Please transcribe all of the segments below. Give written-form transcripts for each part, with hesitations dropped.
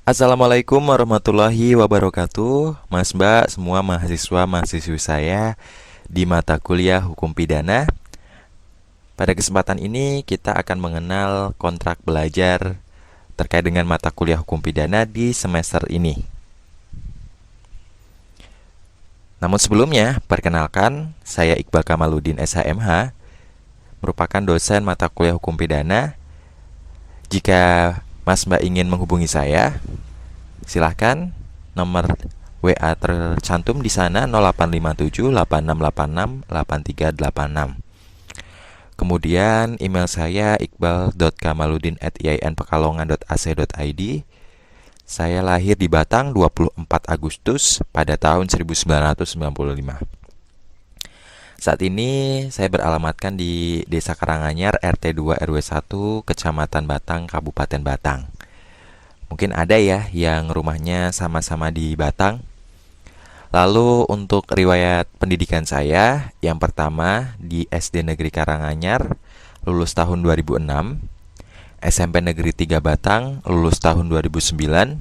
Assalamualaikum warahmatullahi wabarakatuh. Mas Mbak, semua mahasiswa-mahasiswi saya di mata kuliah Hukum Pidana. Pada kesempatan ini kita akan mengenal kontrak belajar terkait dengan mata kuliah Hukum Pidana di semester ini. Namun sebelumnya, perkenalkan, saya Iqbal Kamaluddin SHMH, merupakan dosen mata kuliah Hukum Pidana. Jika Mas Mbak ingin menghubungi saya, silahkan nomor WA tercantum di sana 0857 8686 8386. Kemudian email saya iqbal.kamaluddin@iainpekalongan.ac.id. Saya lahir di Batang 24 Agustus pada tahun 1995. Saat ini saya beralamatkan di Desa Karanganyar, RT 2 RW 1, Kecamatan Batang, Kabupaten Batang. Mungkin ada ya yang rumahnya sama-sama di Batang. Lalu untuk riwayat pendidikan saya, yang pertama di SD Negeri Karanganyar, lulus tahun 2006. SMP Negeri 3 Batang, lulus tahun 2009.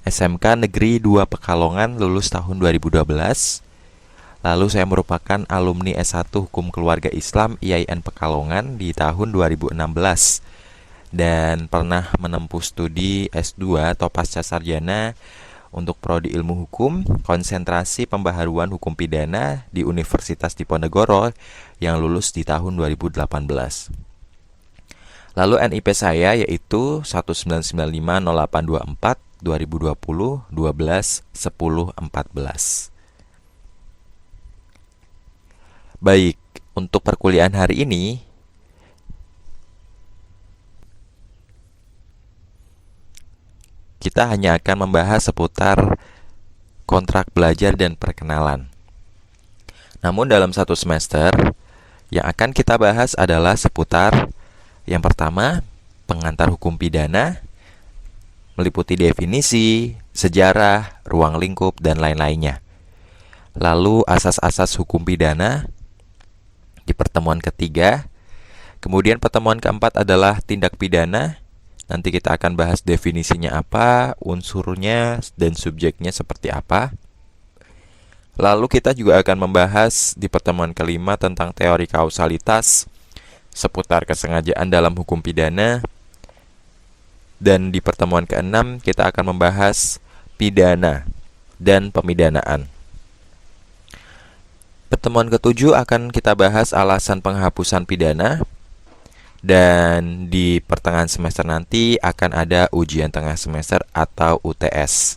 SMK Negeri 2 Pekalongan, lulus tahun 2012. Lalu saya merupakan alumni S1 Hukum Keluarga Islam IAIN Pekalongan di tahun 2016 dan pernah menempuh studi S2 atau pasca sarjana untuk prodi ilmu hukum, konsentrasi pembaharuan hukum pidana di Universitas Diponegoro yang lulus di tahun 2018. Lalu NIP saya yaitu 1995084 2020 12 10 14. Baik, untuk perkuliahan hari ini kita hanya akan membahas seputar kontrak belajar dan perkenalan. Namun dalam satu semester, yang akan kita bahas adalah seputar yang pertama, pengantar hukum pidana, meliputi definisi, sejarah, ruang lingkup, dan lain-lainnya. Lalu asas-asas hukum pidana di pertemuan ketiga. Kemudian pertemuan keempat adalah tindak pidana. Nanti kita akan bahas definisinya apa, unsurnya, dan subjeknya seperti apa. Lalu kita juga akan membahas di pertemuan kelima tentang teori kausalitas, seputar kesengajaan dalam hukum pidana. Dan di pertemuan keenam kita akan membahas pidana dan pemidanaan. Pertemuan ketujuh akan kita bahas alasan penghapusan pidana. Dan di pertengahan semester nanti akan ada ujian tengah semester atau UTS.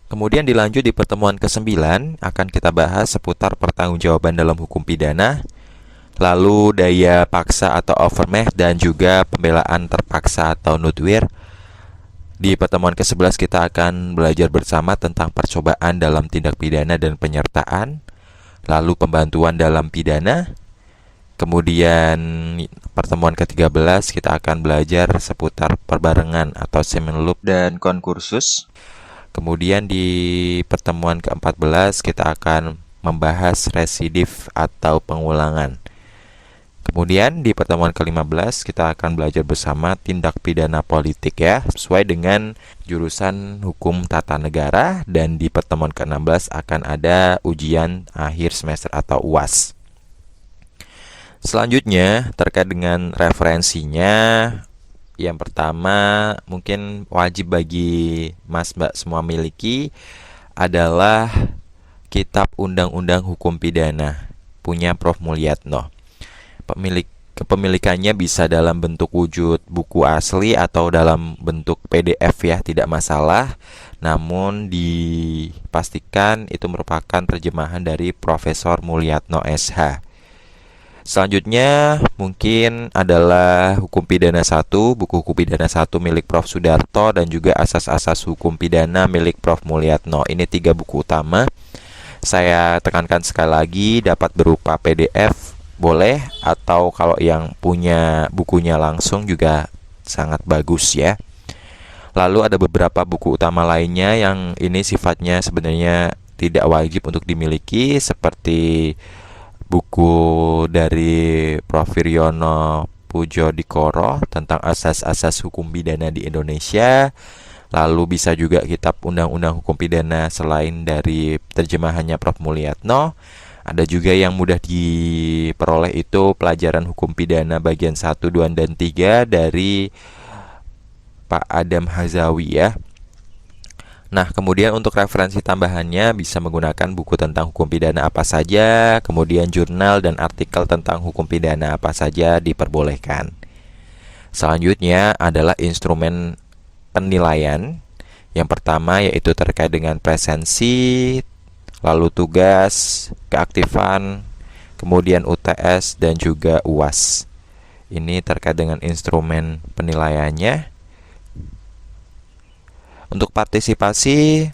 Kemudian dilanjut di pertemuan ke-9 akan kita bahas seputar pertanggungjawaban dalam hukum pidana, lalu daya paksa atau overmatch, dan juga pembelaan terpaksa atau nudwir. Di pertemuan ke-11 kita akan belajar bersama tentang percobaan dalam tindak pidana dan penyertaan, lalu pembantuan dalam pidana. Kemudian pertemuan ke-13 kita akan belajar seputar perbarengan atau semen loop dan konkursus. Kemudian di pertemuan ke-14 kita akan membahas residif atau pengulangan. Kemudian di pertemuan ke-15 kita akan belajar bersama tindak pidana politik ya, sesuai dengan jurusan hukum tata negara. Dan di pertemuan ke-16 akan ada ujian akhir semester atau UAS. Selanjutnya terkait dengan referensinya, yang pertama mungkin wajib bagi Mas Mbak semua miliki adalah Kitab Undang-Undang Hukum Pidana punya Prof. Mulyatno. Kepemilikannya bisa dalam bentuk wujud buku asli atau dalam bentuk PDF ya, tidak masalah. Namun dipastikan itu merupakan terjemahan dari Profesor Mulyatno SH. Selanjutnya mungkin adalah Hukum Pidana 1, buku Hukum Pidana 1 milik Prof. Sudarto, dan juga Asas-Asas Hukum Pidana milik Prof. Mulyatno. Ini 3 buku utama. Saya tekankan sekali lagi, dapat berupa PDF, boleh, atau kalau yang punya bukunya langsung juga sangat bagus ya. Lalu ada beberapa buku utama lainnya yang ini sifatnya sebenarnya tidak wajib untuk dimiliki, seperti buku dari Prof. Wiryono Atmajatmudipujodikoro tentang asas-asas hukum pidana di Indonesia. Lalu bisa juga kitab Undang-Undang Hukum Pidana selain dari terjemahannya Prof. Mulyatno. Ada juga yang mudah diperoleh itu pelajaran hukum pidana bagian 1, 2, dan 3 dari Pak Adam Hazawi ya. Nah, kemudian untuk referensi tambahannya bisa menggunakan buku tentang hukum pidana apa saja, kemudian jurnal dan artikel tentang hukum pidana apa saja diperbolehkan. Selanjutnya adalah instrumen penilaian. Yang pertama yaitu terkait dengan presensi, lalu tugas, keaktifan, kemudian UTS dan juga UAS. Ini terkait dengan instrumen penilaiannya. Untuk partisipasi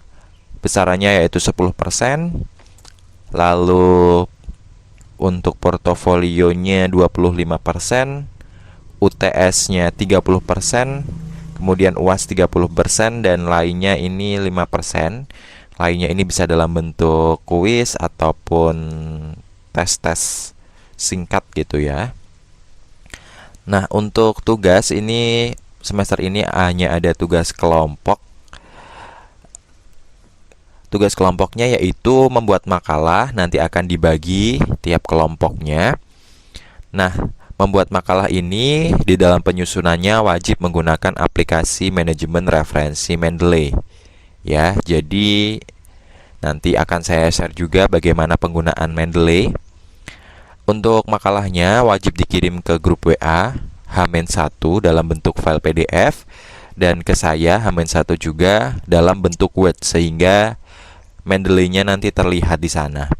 besarannya yaitu 10%. Lalu untuk portofolionya 25%, UTS-nya 30%, kemudian UAS 30%, dan lainnya ini 5%. Lainnya ini bisa dalam bentuk kuis ataupun tes-tes singkat gitu ya. Nah, untuk tugas ini semester ini hanya ada tugas kelompok. Tugas kelompoknya yaitu membuat makalah, nanti akan dibagi tiap kelompoknya. Nah, membuat makalah ini di dalam penyusunannya wajib menggunakan aplikasi manajemen referensi Mendeley. Ya, jadi nanti akan saya share juga bagaimana penggunaan Mendeley. Untuk makalahnya wajib dikirim ke grup WA H-1 dalam bentuk file PDF dan ke saya H-1 juga dalam bentuk Word sehingga Mendeley-nya nanti terlihat di sana.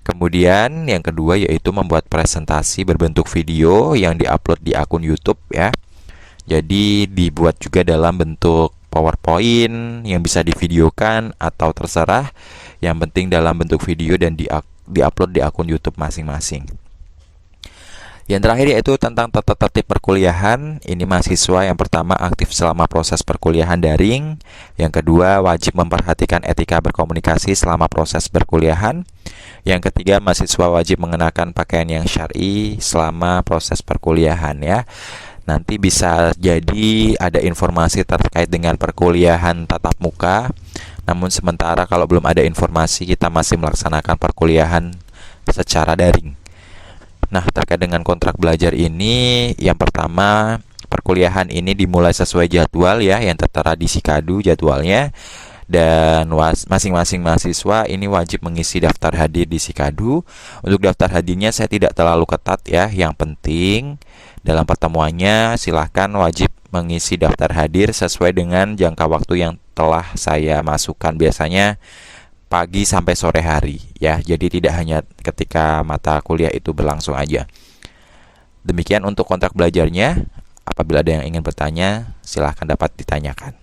Kemudian yang kedua yaitu membuat presentasi berbentuk video yang diupload di akun YouTube ya. Jadi dibuat juga dalam bentuk PowerPoint yang bisa divideokan atau terserah. Yang penting dalam bentuk video dan diupload di akun YouTube masing-masing. Yang terakhir yaitu tentang tata tertib perkuliahan. Ini mahasiswa yang pertama aktif selama proses perkuliahan daring. Yang kedua wajib memperhatikan etika berkomunikasi selama proses perkuliahan. Yang ketiga mahasiswa wajib mengenakan pakaian yang syar'i selama proses perkuliahan ya. Nanti bisa jadi ada informasi terkait dengan perkuliahan tatap muka. Namun sementara kalau belum ada informasi, kita masih melaksanakan perkuliahan secara daring. Nah, terkait dengan kontrak belajar ini, yang pertama, perkuliahan ini dimulai sesuai jadwal ya, yang tertera di Sikadu jadwalnya. Dan masing-masing mahasiswa ini wajib mengisi daftar hadir di Sikadu. Untuk daftar hadirnya saya tidak terlalu ketat ya. Yang penting dalam pertemuannya silahkan wajib mengisi daftar hadir sesuai dengan jangka waktu yang telah saya masukkan, biasanya pagi sampai sore hari ya. Jadi tidak hanya ketika mata kuliah itu berlangsung aja. Demikian untuk kontrak belajarnya. Apabila ada yang ingin bertanya, silahkan dapat ditanyakan.